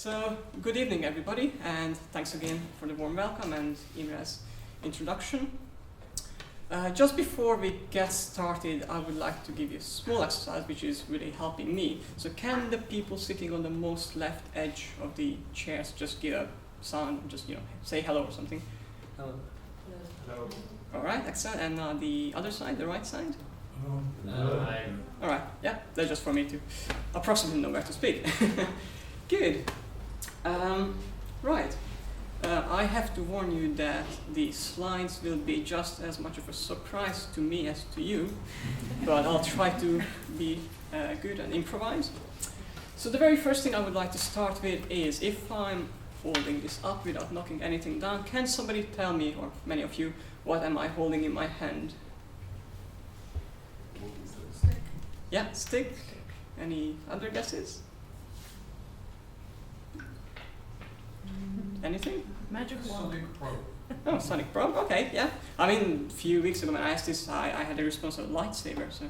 So, good evening everybody, and thanks again for the warm welcome and Imre's introduction. Just before we get started, I would like to give you a small exercise which is really helping me. So can the people sitting on the most left edge of the chairs just give a sound, just say hello or something? Hello. Hello. Alright, excellent. And the other side, the right side? Hello. Alright, yeah, that's just for me to approximately know where to speak. Good. Right. I have to warn you that the slides will be just as much of a surprise to me as to you, but I'll try to be good and improvise. So the very first thing I would like to start with is, if I'm holding this up without knocking anything down, can somebody tell me, or many of you, what am I holding in my hand? Stick. Yeah, stick. Any other guesses? Anything? Magic wand. Sonic probe. Oh, sonic probe. Okay, yeah. I mean, a few weeks ago when I asked this, I had a response of lightsaber, so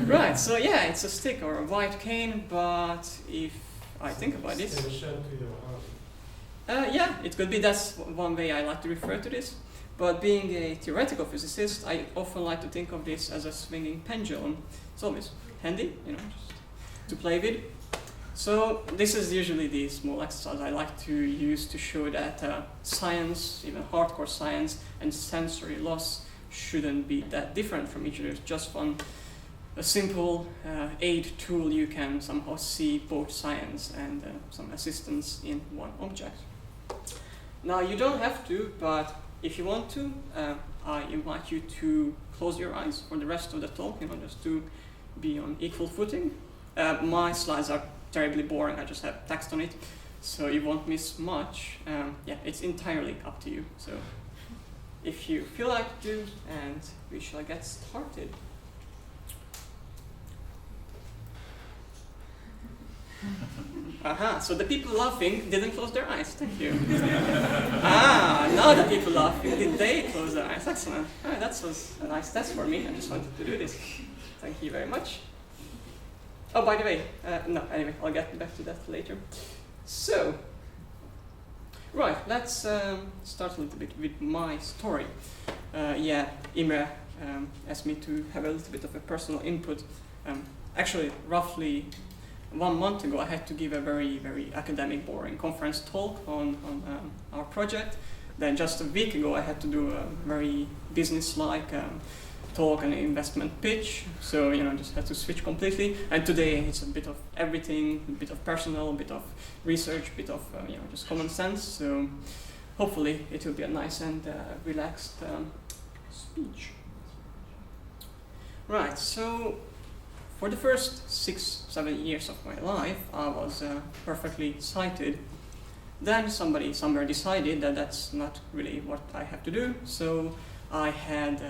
Right. So yeah, it's a stick or a white cane, but if I think about it, yeah, it could be. That's one way I like to refer to this. But being a theoretical physicist, I often like to think of this as a swinging pendulum. It's always handy, just to play with. So this is usually the small exercise I like to use to show that science, even hardcore science, and sensory loss shouldn't be that different from each other. It's just a simple aid tool you can somehow see both science and some assistance in one object. Now you don't have to, but if you want to, I invite you to close your eyes for the rest of the talk, just to be on equal footing. My slides are terribly boring, I just have text on it, so you won't miss much. Yeah, it's entirely up to you. So if you feel like to, and we shall get started. Aha, so the people laughing didn't close their eyes, thank you. Now the people laughing, did they close their eyes? Excellent. That was a nice test for me, I just wanted to do this. Thank you very much. Oh, by the way, no, anyway, I'll get back to that later. So, right, let's start a little bit with my story. Yeah, Imre asked me to have a little bit of a personal input. Actually, roughly 1 month ago, I had to give a very, very academic, boring conference talk on our project. Then just a week ago, I had to do a very business-like talk and investment pitch, so just had to switch completely. And today it's a bit of everything, a bit of personal, a bit of research, a bit of just common sense. So hopefully it will be a nice and relaxed speech. Right. So for the first 6-7 years of my life, I was perfectly sighted. Then somebody somewhere decided that that's not really what I have to do. So I had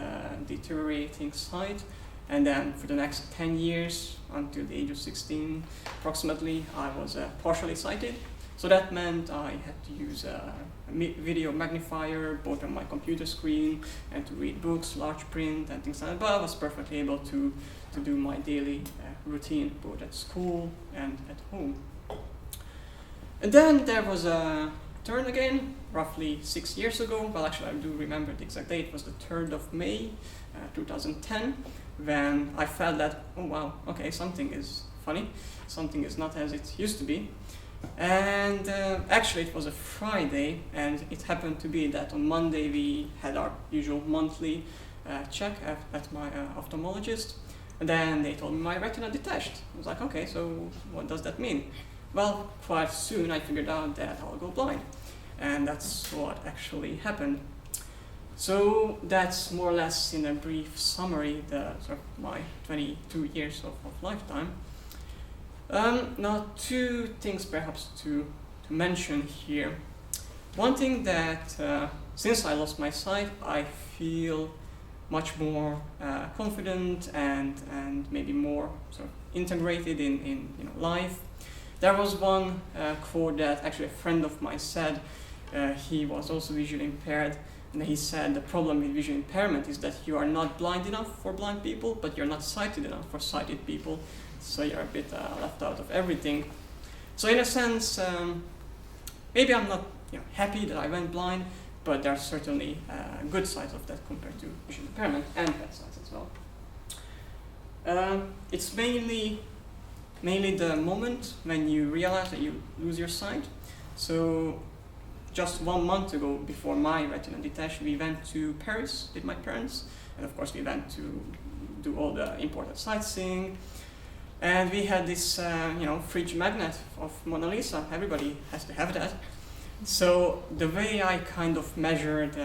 deteriorating sight, and then for the next 10 years, until the age of 16 approximately, I was partially sighted. So that meant I had to use a video magnifier both on my computer screen and to read books, large print and things like that, but I was perfectly able to do my daily routine both at school and at home. And then there was a turn again, roughly 6 years ago. Well, actually, I do remember the exact date. It was the 3rd of May, 2010, when I felt that, oh wow, okay, something is funny, something is not as it used to be. And actually, it was a Friday, and it happened to be that on Monday we had our usual monthly check at my ophthalmologist, and then they told me my retina detached. I was like, okay, so what does that mean? Well, quite soon I figured out that I'll go blind, and that's what actually happened. So that's more or less, in a brief summary, my 22 years of lifetime. Now, 2 things perhaps to mention here. One thing that since I lost my sight, I feel much more confident and maybe more integrated in life. There was one quote that actually a friend of mine said. He was also visually impaired, and he said the problem with visual impairment is that you are not blind enough for blind people, but you're not sighted enough for sighted people, so you're a bit left out of everything. So in a sense, maybe I'm not happy that I went blind, but there are certainly good sides of that compared to vision impairment, and bad sides as well. It's mainly the moment when you realize that you lose your sight. So just 1 month ago, before my retina detached, we went to Paris with my parents, and of course we went to do all the important sightseeing. And we had this, fridge magnet of Mona Lisa. Everybody has to have that. So the way I kind of measured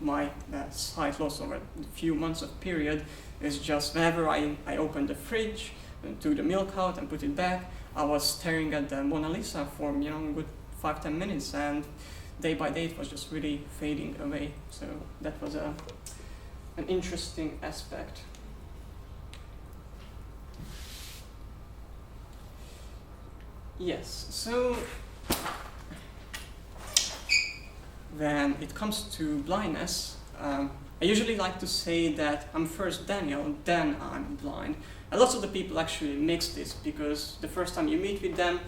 my sight loss over a few months of period is just whenever I opened the fridge and took the milk out and put it back, I was staring at the Mona Lisa for a good 5-10 minutes, and day by day it was just really fading away. So that was an interesting aspect. Yes, so when it comes to blindness, I usually like to say that I'm first Daniel, then I'm blind. And lots of the people actually mix this, because the first time you meet with them,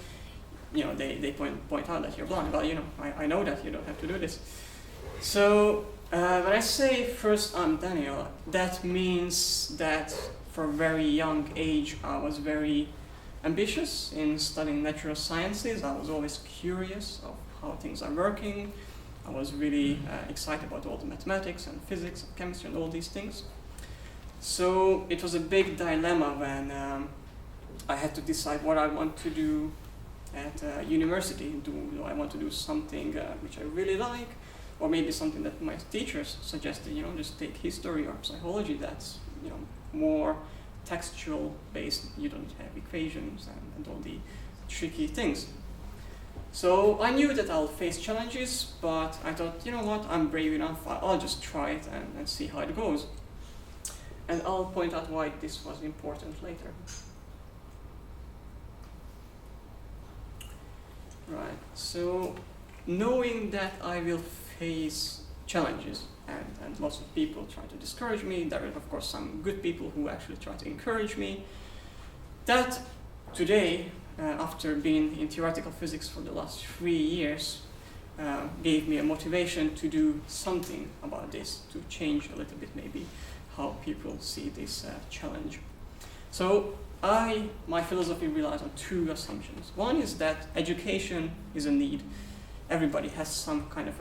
they point out that you're blind. Well, I know that, you don't have to do this. So when I say first I'm Daniel, that means that for a very young age I was very ambitious in studying natural sciences. I was always curious of how things are working. I was really excited about all the mathematics and physics and chemistry and all these things. So it was a big dilemma when I had to decide what I want to do at university. Do I want to do something which I really like, or maybe something that my teachers suggested, just take history or psychology, that's more textual based, you don't have equations and all the tricky things. So I knew that I'll face challenges, but I thought, what, I'm brave enough, I'll just try it and see how it goes. And I'll point out why this was important later. Right, so knowing that I will face challenges and lots of people try to discourage me, there are of course some good people who actually try to encourage me, that today, after being in theoretical physics for the last 3 years, gave me a motivation to do something about this, to change a little bit maybe how people see this challenge. So my philosophy relies on 2 assumptions. One is that education is a need. Everybody has some kind of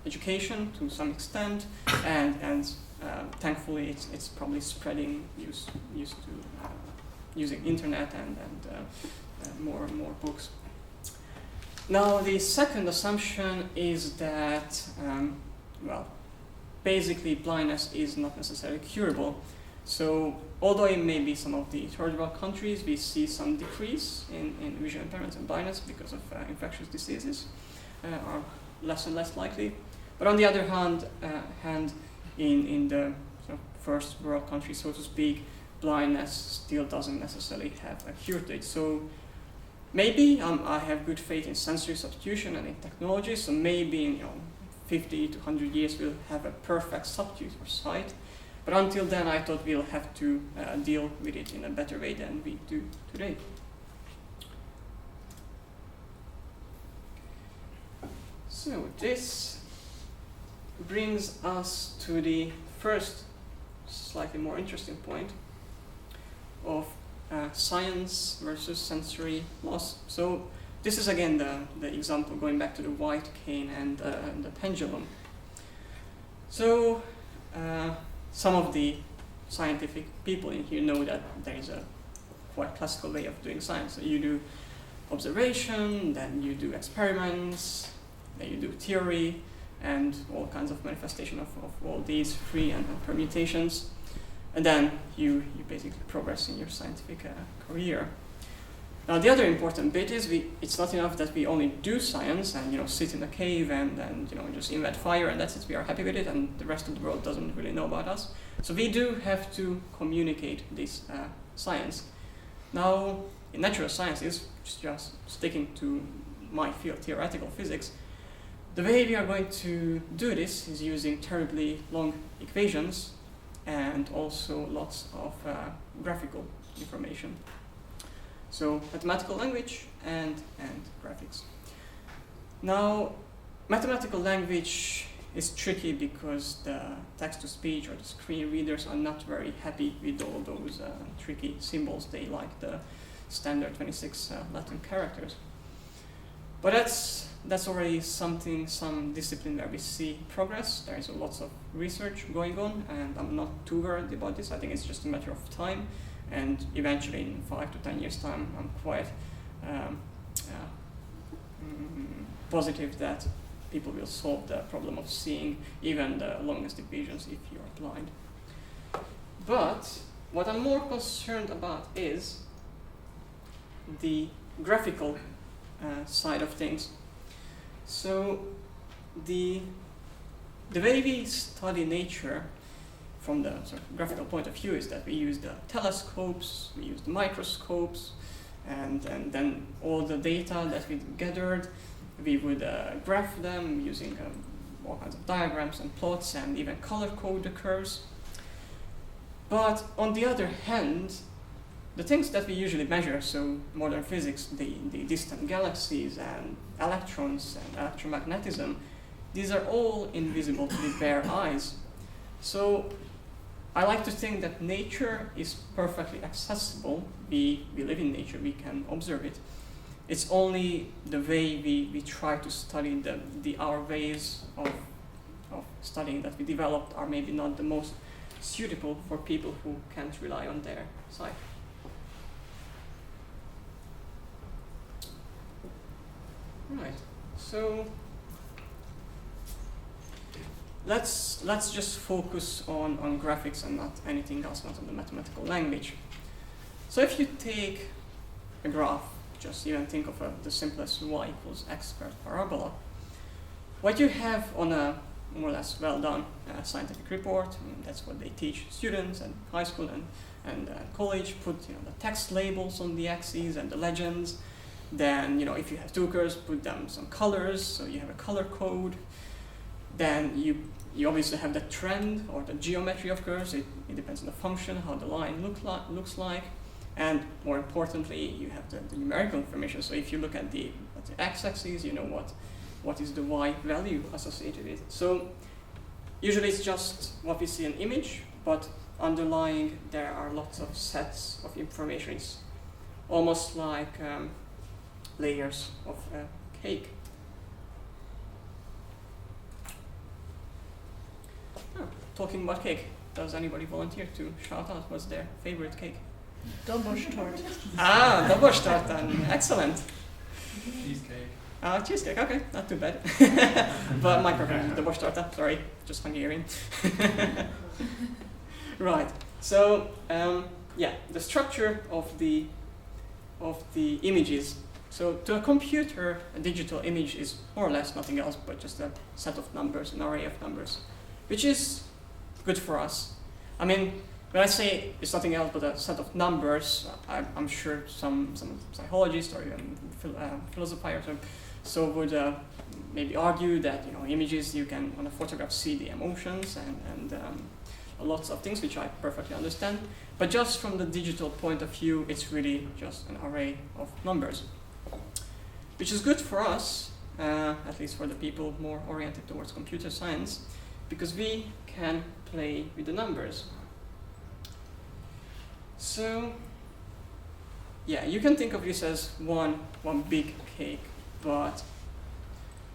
education to some extent, and thankfully it's probably spreading used to using internet and more and more books. Now the second assumption is that basically blindness is not necessarily curable. So although in maybe some of the third world countries we see some decrease in vision impairments and blindness because of infectious diseases are less and less likely, but on the other hand, in the first world countries, so to speak, blindness still doesn't necessarily have a cure date. So maybe I have good faith in sensory substitution and in technology, so maybe in 50 to 100 years we'll have a perfect substitute for sight. But until then, I thought we'll have to deal with it in a better way than we do today. So this brings us to the first slightly more interesting point of science versus sensory loss. So this is again the example going back to the white cane and the pendulum. So some of the scientific people in here know that there is a quite classical way of doing science. So you do observation, then you do experiments, then you do theory, and all kinds of manifestation of all these free and permutations. And then you basically progress in your scientific career. Now the other important bit is it's not enough that we only do science and sit in a cave and just invent fire and that's it, we are happy with it and the rest of the world doesn't really know about us. So we do have to communicate this science. Now in natural sciences, just sticking to my field, theoretical physics, the way we are going to do this is using terribly long equations and also lots of graphical information. So mathematical language and graphics. Now, mathematical language is tricky because the text-to-speech or the screen readers are not very happy with all those tricky symbols. They like the standard 26 Latin characters. But that's already some discipline where we see progress. There is lots of research going on, and I'm not too worried about this. I think it's just a matter of time, and eventually in 5 to 10 years' time, I'm quite positive that people will solve the problem of seeing even the longest divisions if you're blind. But what I'm more concerned about is the graphical side of things. So the way we study nature from the sort of graphical point of view is that we use the telescopes, we use the microscopes, and then all the data that we gathered, we would graph them using all kinds of diagrams and plots and even color code the curves. But on the other hand, the things that we usually measure, so modern physics, the distant galaxies and electrons and electromagnetism, these are all invisible to the bare eyes. So I like to think that nature is perfectly accessible. We live in nature, we can observe it. It's only the way we try to study our ways of studying that we developed are maybe not the most suitable for people who can't rely on their sight. Right, so let's just focus on graphics and not anything else, not on the mathematical language. So if you take a graph, just even think of the simplest y equals x squared parabola, what you have on a more or less well done scientific report, and that's what they teach students in high school and college, put the text labels on the axes and the legends. Then if you have two curves, put them some colors, so you have a color code. Then you obviously have the trend or the geometry of curves. It depends on the function, how the line looks like. And more importantly, you have the numerical information. So if you look at the x-axis, you know what is the y value associated with it. So usually it's just what we see in image, but underlying there are lots of sets of information. It's almost like layers of cake. Talking about cake, does anybody volunteer to shout out what's their favorite cake? Doboshtorte. Doboshtorte, excellent. Cheesecake. Cheesecake, okay, not too bad. But my preference is Doboshtorte, sorry, just Hungarian. Right, so the structure of the images. So to a computer, a digital image is more or less nothing else but just a set of numbers, an array of numbers, which is good for us. I mean, when I say it's nothing else but a set of numbers, I'm sure some psychologists or even philosophers would maybe argue that images, you can on a photograph see the emotions and lots of things, which I perfectly understand. But just from the digital point of view, it's really just an array of numbers, which is good for us, at least for the people more oriented towards computer science, because we can play with the numbers. So, you can think of this as one big cake, but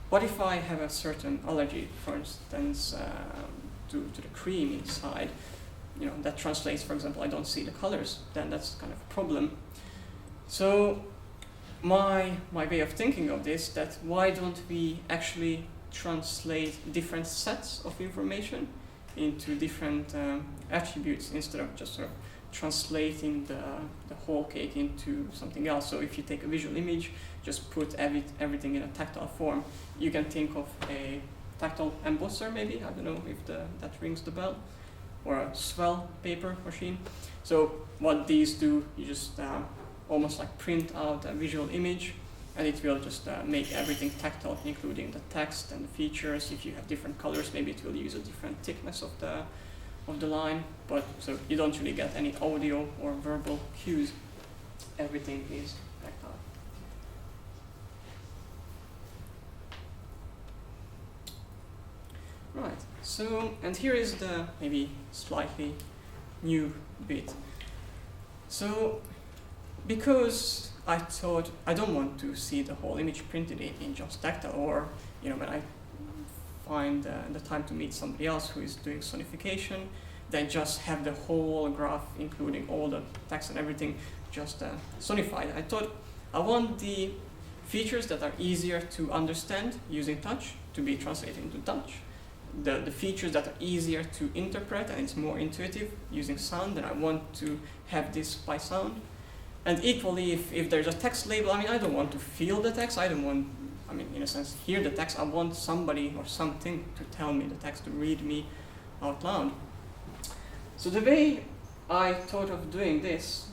what if I have a certain allergy, for instance, to the cream inside? That translates, for example, I don't see the colors, then that's kind of a problem. So my way of thinking of this, that why don't we actually translate different sets of information into different attributes instead of just sort of translating the whole cake into something else. So if you take a visual image, just put everything in a tactile form. You can think of a tactile embosser maybe, I don't know if that rings the bell, or a swell paper machine. So what these do, you just almost like print out a visual image, and it will just make everything tactile, including the text and the features. If you have different colors, maybe it will use a different thickness of the line, but so you don't really get any audio or verbal cues. everything is tactile. Right, so, and here is the maybe slightly new bit. So, because I thought I don't want to see the whole image printed in just tactile, or when I find the time to meet somebody else who is doing sonification, then just have the whole graph, including all the text and everything, just sonified. I thought I want the features that are easier to understand using touch to be translated into touch. The features that are easier to interpret and it's more intuitive using sound, then I want to have this by sound. And equally, if there's a text label, I don't want to feel the text, I don't want, in a sense, hear the text, I want somebody or something to tell me the text, to read me out loud. So the way I thought of doing this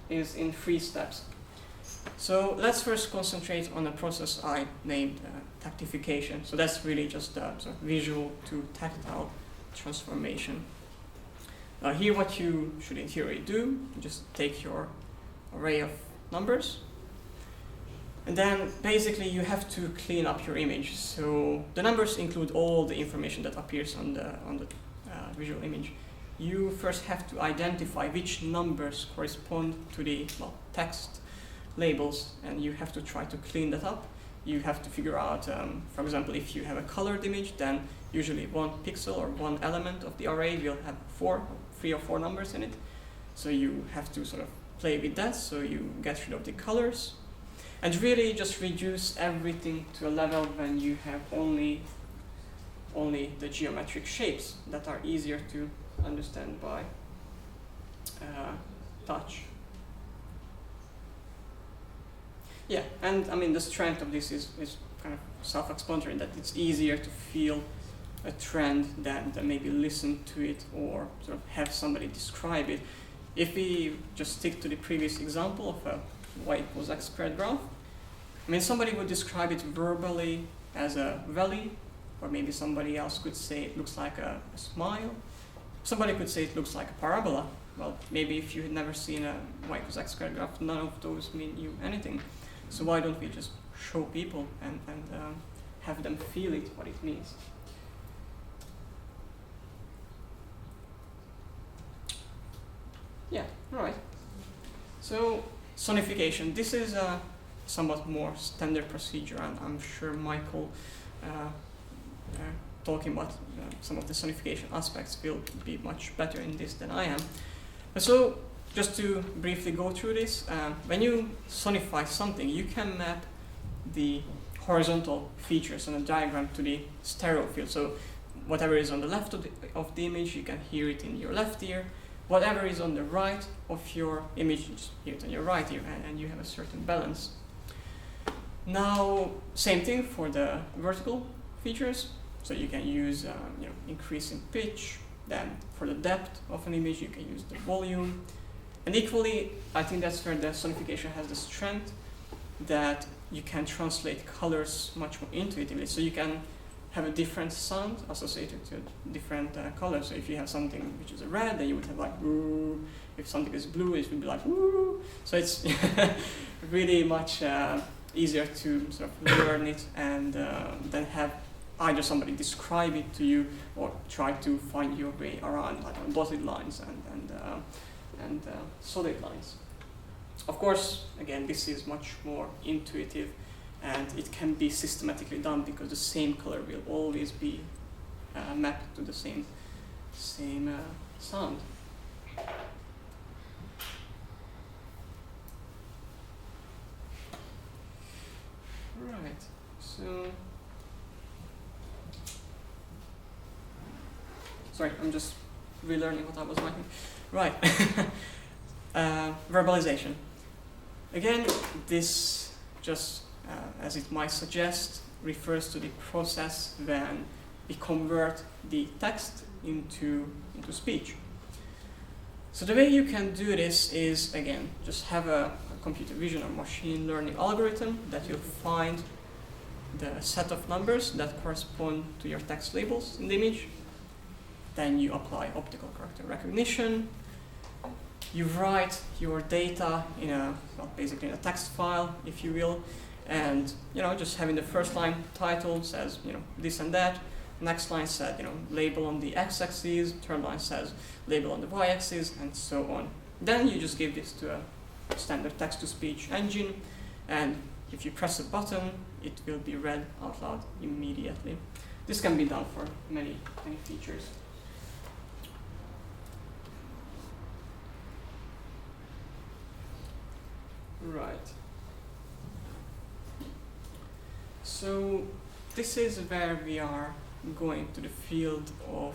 is in 3 steps. So let's first concentrate on a process I named tactification. So that's really just a sort of visual to tactile transformation. Here what you should in theory do, just take your array of numbers, and then basically you have to clean up your image. So the numbers include all the information that appears on the visual image. You first have to identify which numbers correspond to the text labels, and you have to try to clean that up. You have to figure out, for example, if you have a colored image, then usually one pixel or one element of the array will have 3 or 4 numbers in it. So you have to sort of play with that, so you get rid of the colors. And really just reduce everything to a level when you have only the geometric shapes that are easier to understand by touch. Yeah, and the strength of this is kind of self-explanatory, that it's easier to feel a trend than maybe listen to it or sort of have somebody describe it. If we just stick to the previous example of a y=x squared graph, somebody would describe it verbally as a valley, or maybe somebody else could say it looks like a smile. Somebody could say it looks like a parabola. Well, maybe if you had never seen a y=x squared graph, none of those mean you anything. So why don't we just show people and have them feel it, what it means? Yeah, right. So sonification. This is a somewhat more standard procedure, and I'm sure Michael, talking about some of the sonification aspects, will be much better in this than I am. So just to briefly go through this, when you sonify something, you can map the horizontal features on a diagram to the stereo field. So whatever is on the left of the image, you can hear it in your left ear. Whatever is on the right of your image, you just hear it on your right ear, and you have a certain balance. Now, same thing for the vertical features. So you can use increase in pitch. Then for the depth of an image, you can use the volume. And equally, I think that's where the sonification has the strength, that you can translate colors much more intuitively. So you can have a different sound associated to different colors. So if you have something which is a red, then you would have like woo. If something is blue, it would be like woo. So it's really much easier to sort of learn it and then have either somebody describe it to you or try to find your way around, like on dotted lines and solid lines. Of course, again, this is much more intuitive, and it can be systematically done because the same color will always be mapped to the same sound. Right, so sorry, I'm just relearning what I was writing. Right, verbalization. Again, this just, as it might suggest, refers to the process when we convert the text into speech. So the way you can do this is, again, just have a computer vision or machine learning algorithm that you'll find the set of numbers that correspond to your text labels in the image. Then you apply optical character recognition. you write your data in a, well, basically in a text file, if you will, and just having the first line title says this and that. Next line said label on the x-axis. Third line says label on the y-axis, and so on. Then you just give this to a standard text-to-speech engine, and if you press a button, it will be read out loud immediately. This can be done for many features. Right. So this is where we are going to the field of,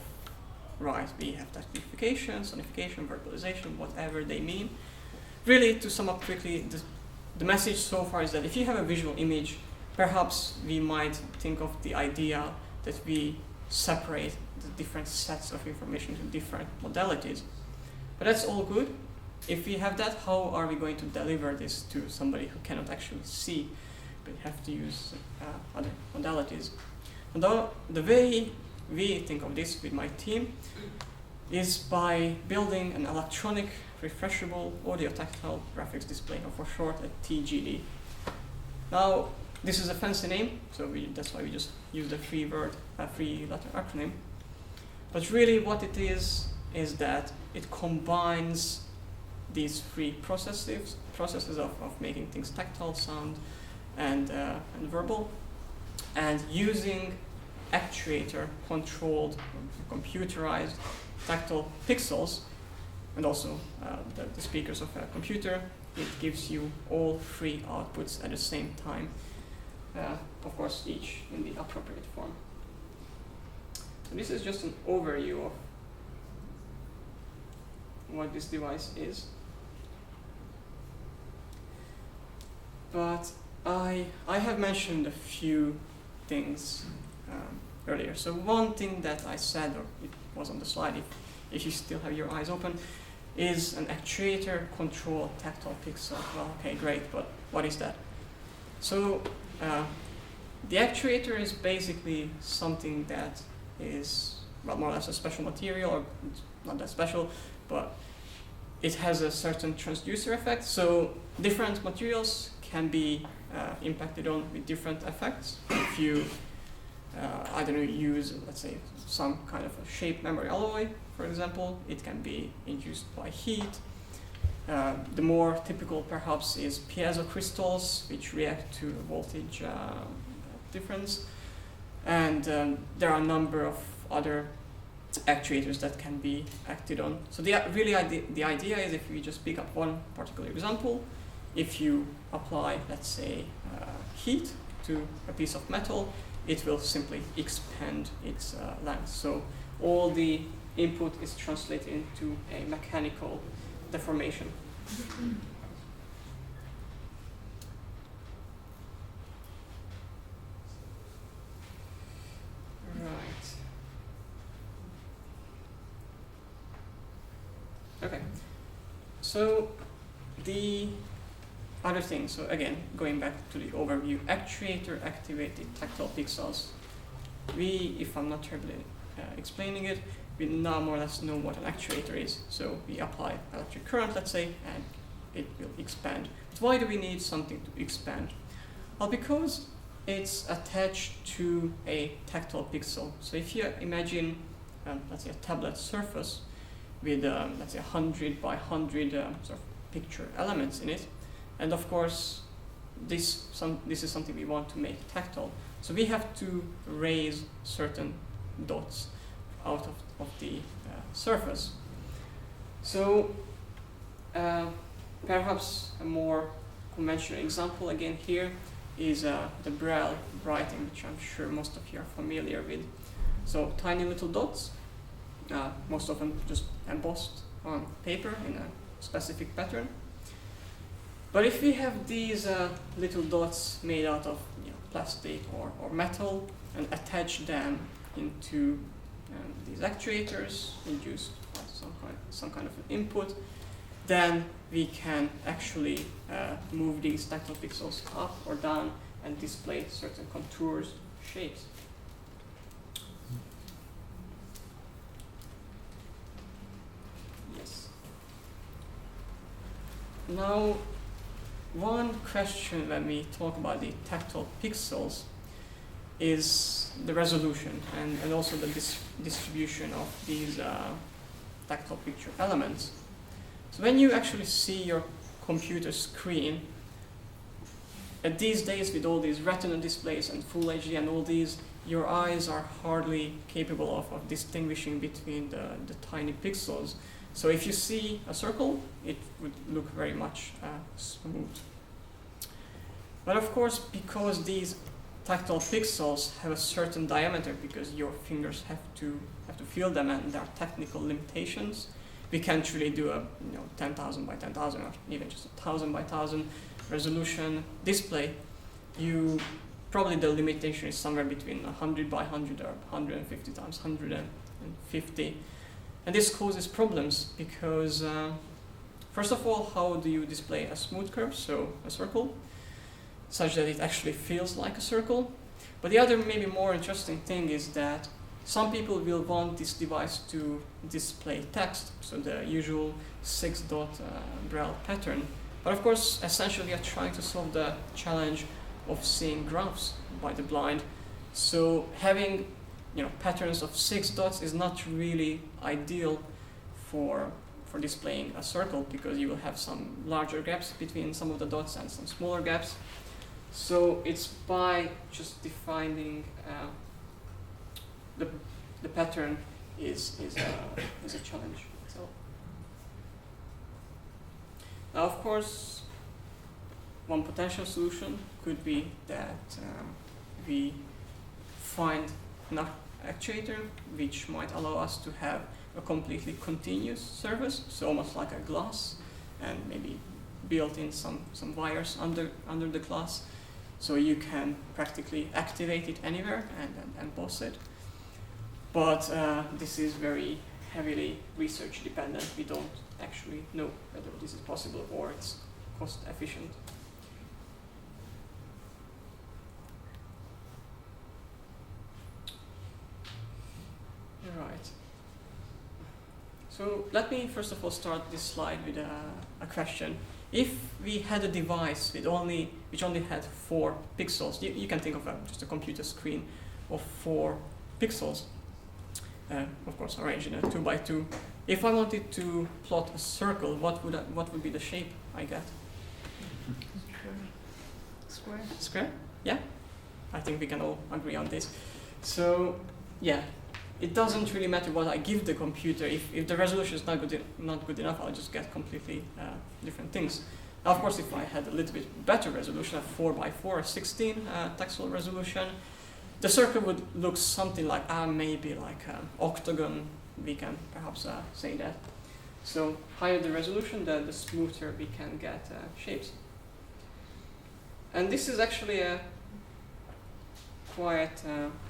right, we have technification, sonification, verbalization, whatever they mean. Really, to sum up quickly, the message so far is that if you have a visual image, perhaps we might think of the idea that we separate the different sets of information to different modalities. But that's all good. If we have that, how are we going to deliver this to somebody who cannot actually see, but have to use other modalities? And the way we think of this with my team is by building an electronic refreshable audio tactile graphics display, or for short, a TGD. Now, this is a fancy name, so that's why we just use the three-letter acronym. But really what it is that it combines these three processes of making things tactile, sound, and verbal, and using actuator-controlled, computerized tactile pixels, and also the speakers of a computer. It gives you all three outputs at the same time, of course each in the appropriate form. So this is just an overview of what this device is. But I have mentioned a few things earlier. So one thing that I said, or it was on the slide, if you still have your eyes open, is an actuator control tactile pixel. Well, okay, great, but what is that? So the actuator is basically something that is, well, more or less a special material, or it's not that special, but it has a certain transducer effect. So different materials can be impacted on with different effects. If you, I don't know, use, let's say, some kind of a shape memory alloy, for example, it can be induced by heat. The more typical, perhaps, is piezo crystals, which react to voltage difference. And there are a number of other actuators that can be acted on. So the idea is, if we just pick up one particular example, if you apply, let's say, heat to a piece of metal, it will simply expand its length. So all the input is translated into a mechanical deformation. Right. Okay. So the other thing, so again, going back to the overview, actuator activated tactile pixels. We, if I'm not terribly explaining it, we now more or less know what an actuator is. So we apply electric current, let's say, and it will expand. But why do we need something to expand? Well, because it's attached to a tactile pixel. So if you imagine, let's say, a tablet surface with, let's say, 100 by 100 sort of picture elements in it, and of course, this is something we want to make tactile. So we have to raise certain dots out of the surface. So perhaps a more conventional example again here is the Braille writing, which I'm sure most of you are familiar with. So tiny little dots, most often just embossed on paper in a specific pattern. But if we have these little dots made out of plastic or metal and attach them into these actuators induced by some kind of an input, then we can actually move these tactile pixels up or down and display certain contours, shapes. Yes. Now, one question when we talk about the tactile pixels is the resolution and also the distribution of these tactile picture elements. So when you actually see your computer screen, these days with all these retina displays and full HD and all these, your eyes are hardly capable of distinguishing between the tiny pixels. So if you see a circle, it would look very much smooth. But of course, because these tactile pixels have a certain diameter, because your fingers have to feel them, and there are technical limitations, we can't really do a 10,000 by 10,000 or even just 1,000 by 1,000 resolution display. Probably the limitation is somewhere between 100 by 100 or 150 times 150. And this causes problems because, first of all, how do you display a smooth curve, so a circle, such that it actually feels like a circle? But the other maybe more interesting thing is that some people will want this device to display text, so the usual 6-dot Braille pattern. But of course, essentially, we are trying to solve the challenge of seeing graphs by the blind. So having patterns of 6 dots is not really ideal for displaying a circle, because you will have some larger gaps between some of the dots and some smaller gaps. So it's by just defining the pattern is a challenge. So now, of course, one potential solution could be that we find an actuator which might allow us to have a completely continuous surface, so almost like a glass, and maybe built in some wires under the glass, so you can practically activate it anywhere and pause it. But this is very heavily research dependent. We don't actually know whether this is possible or it's cost efficient. Right. So let me first of all start this slide with a question. If we had a device which only had 4 pixels, you can think of just a computer screen of 4 pixels, of course arranged in a 2 by 2. If I wanted to plot a circle, what would be the shape I get? Square. Square? Yeah? I think we can all agree on this. So yeah, it doesn't really matter what I give the computer. If the resolution is not good enough, I'll just get completely different things. Now, of course, if I had a little bit better resolution, a 4 by 4 or 16 tactile resolution, the circle would look something like maybe like an octagon. We can perhaps say that. So higher the resolution, the smoother we can get shapes. And this is actually a quite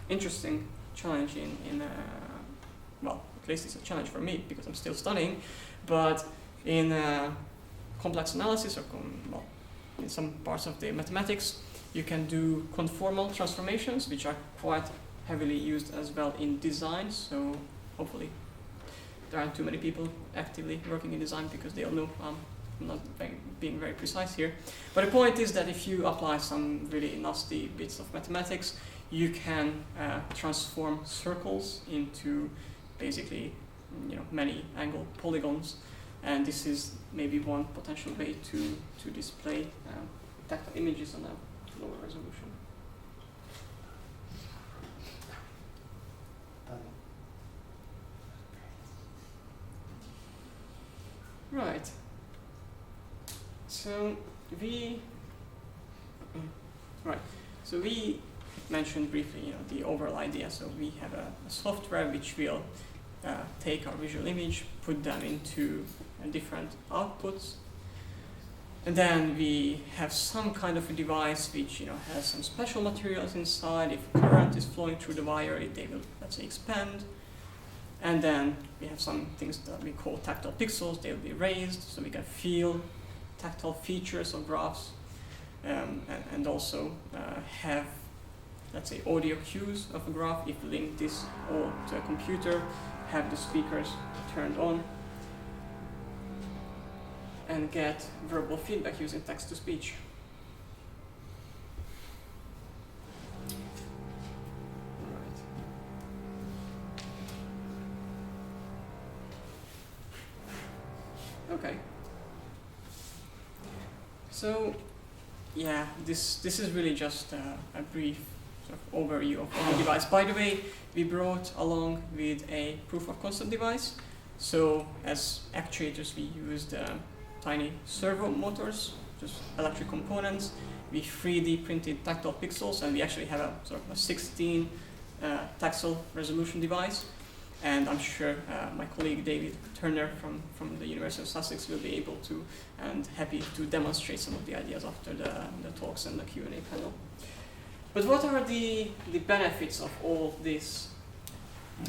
interesting challenge well, at least it's a challenge for me because I'm still studying, but in complex analysis or in some parts of the mathematics, you can do conformal transformations, which are quite heavily used as well in design. So hopefully there aren't too many people actively working in design, because they all know I'm not being very precise here. But the point is that if you apply some really nasty bits of mathematics, you can transform circles into basically many angle polygons, and this is maybe one potential way to display tactile images on a lower resolution. Right. So we mentioned briefly, the overall idea. So we have a software which will take our visual image, put them into different outputs, and then we have some kind of a device which has some special materials inside. If current is flowing through the wire, they will, let's say, expand. And then we have some things that we call tactile pixels. They will be raised, so we can feel tactile features of graphs, and also have, let's say, audio cues of a graph. If we link this all to a computer, have the speakers turned on. and get verbal feedback using text-to-speech. Okay. So, yeah, this is really just a brief sort of overview of the device. By the way, we brought along with a proof of concept device. So, as actuators, we used tiny servo motors, just electric components. We 3D printed tactile pixels, and we actually have a sort of a 16 tactile resolution device. And I'm sure my colleague David Turner from the University of Sussex will be able to and happy to demonstrate some of the ideas after the talks and the Q&A panel. But what are the benefits of all this?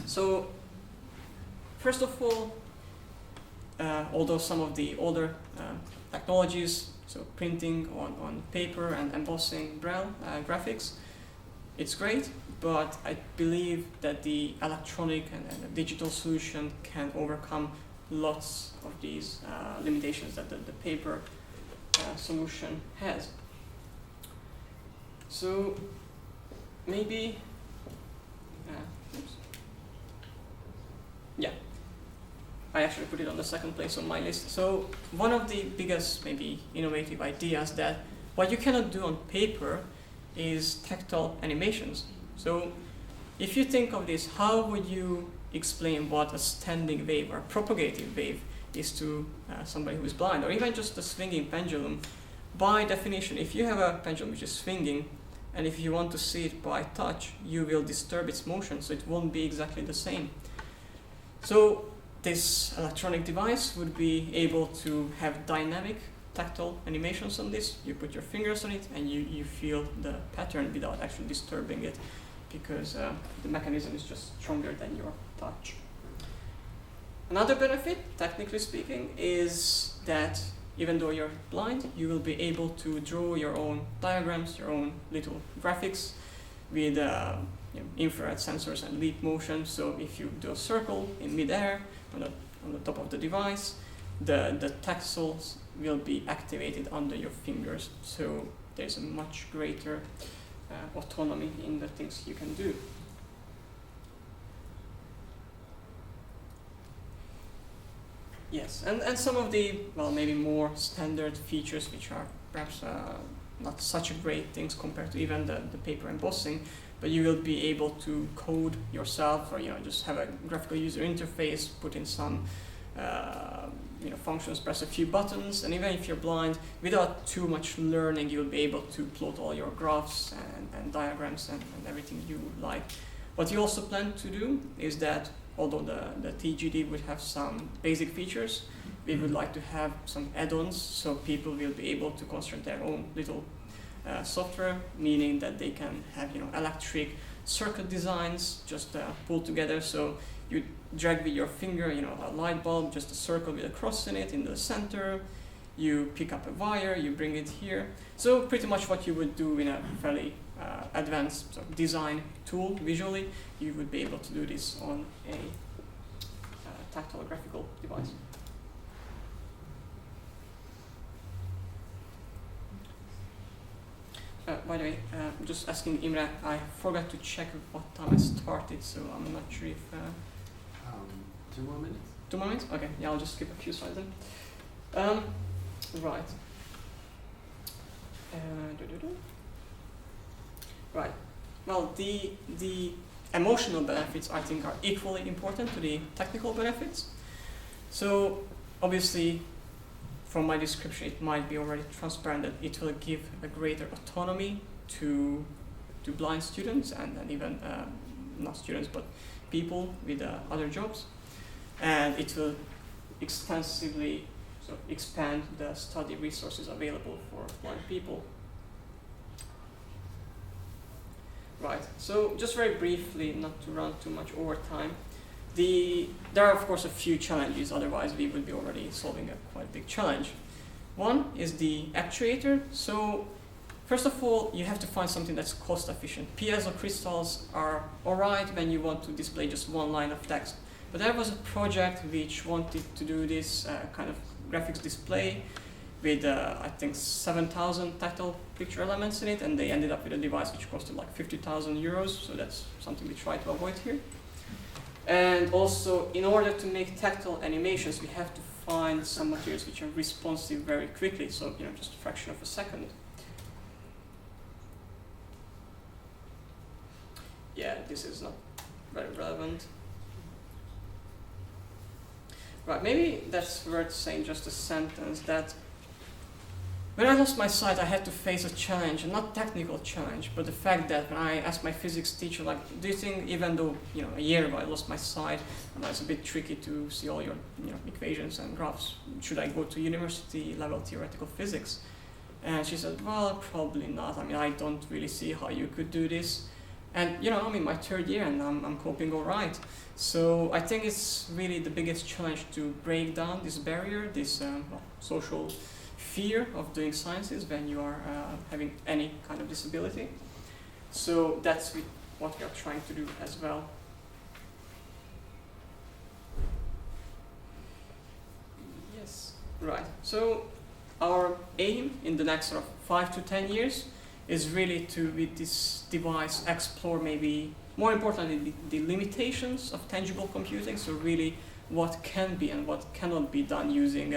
So, first of all, although some of the older technologies, so printing on paper and embossing braille graphics, it's great, but I believe that the electronic and the digital solution can overcome lots of these limitations that the paper solution has. So maybe, yeah, I actually put it on the second place on my list. So one of the biggest maybe innovative ideas that what you cannot do on paper is tactile animations. So if you think of this, how would you explain what a standing wave or a propagative wave is to somebody who is blind, or even just a swinging pendulum? By definition, if you have a pendulum which is swinging, and if you want to see it by touch, you will disturb its motion, so it won't be exactly the same. So this electronic device would be able to have dynamic tactile animations on this. You put your fingers on it and you feel the pattern without actually disturbing it, because the mechanism is just stronger than your touch. Another benefit, technically speaking, is that even though you're blind, you will be able to draw your own diagrams, your own little graphics with infrared sensors and leap motion. So if you do a circle in midair on the top of the device, the textiles will be activated under your fingers. So there's a much greater autonomy in the things you can do. Yes, and some of the, well, maybe more standard features which are perhaps not such a great things compared to even the paper embossing, but you will be able to code yourself, or just have a graphical user interface, put in some functions, press a few buttons, and even if you're blind, without too much learning, you'll be able to plot all your graphs and diagrams and everything you like. What you also plan to do is that, although the TGD would have some basic features, we would like to have some add-ons, so people will be able to construct their own little software, meaning that they can have electric circuit designs just pulled together. So you drag with your finger a light bulb, just a circle with a cross in it in the center. You pick up a wire, you bring it here. So pretty much what you would do in a fairly advanced sort of design tool visually, you would be able to do this on a tactile graphical device. By the way, just asking Imre, I forgot to check what time I started, so I'm not sure if... 2 more minutes. 2 more minutes? Okay, yeah, I'll just skip a few slides then. Right. Right. Well, the emotional benefits, I think, are equally important to the technical benefits. So, obviously, from my description, it might be already transparent that it will give a greater autonomy to blind students and even not students, but people with other jobs. And it will extensively expand the study resources available for blind people. Right, so just very briefly, not to run too much over time, there are of course a few challenges, otherwise we would be already solving a quite big challenge. One is the actuator. So first of all, you have to find something that's cost efficient. Piezo crystals are alright when you want to display just one line of text. But there was a project which wanted to do this kind of graphics display with I think 7,000 tactile picture elements in it, and they ended up with a device which costed like 50,000 euros. So that's something we try to avoid here. And also, in order to make tactile animations, we have to find some materials which are responsive very quickly. So just a fraction of a second. Yeah, this is not very relevant. Right, maybe that's worth saying just a sentence that when I lost my sight, I had to face a challenge, and not technical challenge, but the fact that when I asked my physics teacher, like, do you think even though a year ago I lost my sight and it's a bit tricky to see all your equations and graphs, should I go to university level theoretical physics? And she said, well, probably not. I mean, I don't really see how you could do this. And I'm in my third year and I'm coping all right. So I think it's really the biggest challenge to break down this barrier, this social fear of doing sciences when you are having any kind of disability. So that's what we are trying to do as well. Yes, right. So our aim in the next sort of 5 to 10 years is really to, with this device, explore maybe, more importantly, the limitations of tangible computing, so really what can be and what cannot be done using,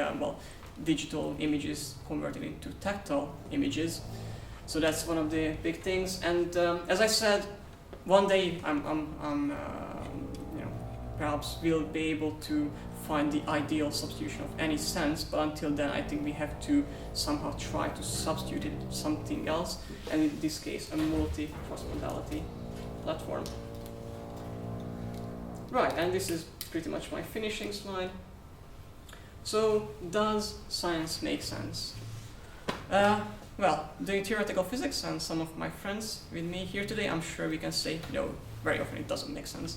digital images converted into tactile images. So that's one of the big things. And as I said, one day perhaps we'll be able to find the ideal substitution of any sense, but until then I think we have to somehow try to substitute it with something else, and in this case a multi-cross-modality platform. Right, and this is pretty much my finishing slide. So, does science make sense? Well, doing theoretical physics and some of my friends with me here today, I'm sure we can say, no, very often it doesn't make sense.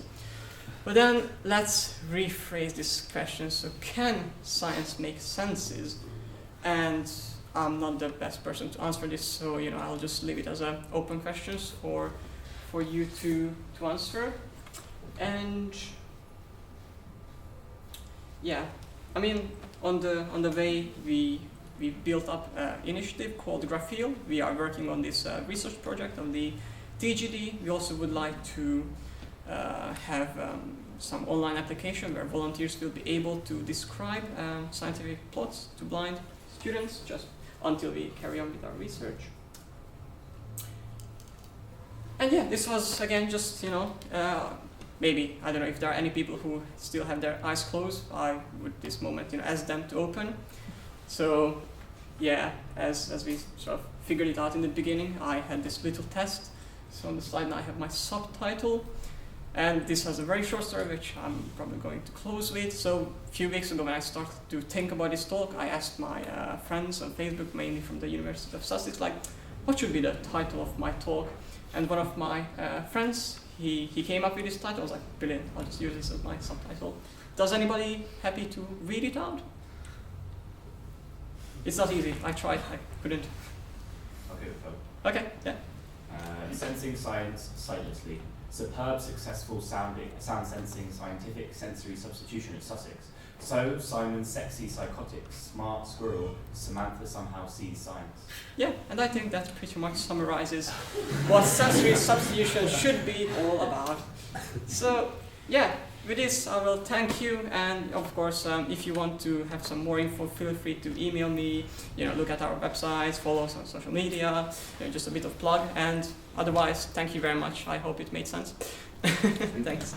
But then let's rephrase this question. So can science make senses? And I'm not the best person to answer this, so I'll just leave it as an open question for you to answer. And yeah, I mean, on the way we built up an initiative called Graphil. We are working on this research project on the TGD. We also would like to have some online application where volunteers will be able to describe scientific plots to blind students just until we carry on with our research. And yeah, this was again just maybe, I don't know if there are any people who still have their eyes closed. I would this moment ask them to open. So yeah, as we sort of figured it out in the beginning, I had this little test. So on the slide now I have my subtitle. And this has a very short story, which I'm probably going to close with. So a few weeks ago when I started to think about this talk, I asked my friends on Facebook, mainly from the University of Sussex, like, what should be the title of my talk? And one of my friends, he came up with this title. I was like, brilliant, I'll just use this as my subtitle. Does anybody happy to read it out? It's not easy. I tried, I couldn't. Okay, yeah. Sensing science sightlessly. Superb, successful sound sensing, scientific sensory substitution at Sussex. So, Simon's sexy, psychotic, smart squirrel, Samantha somehow sees science. Yeah, and I think that pretty much summarizes what sensory substitution should be all about. So, yeah, with this I will thank you, and of course, if you want to have some more info, feel free to email me, look at our websites, follow us on social media, just a bit of plug, and otherwise, thank you very much. I hope it made sense. Thanks.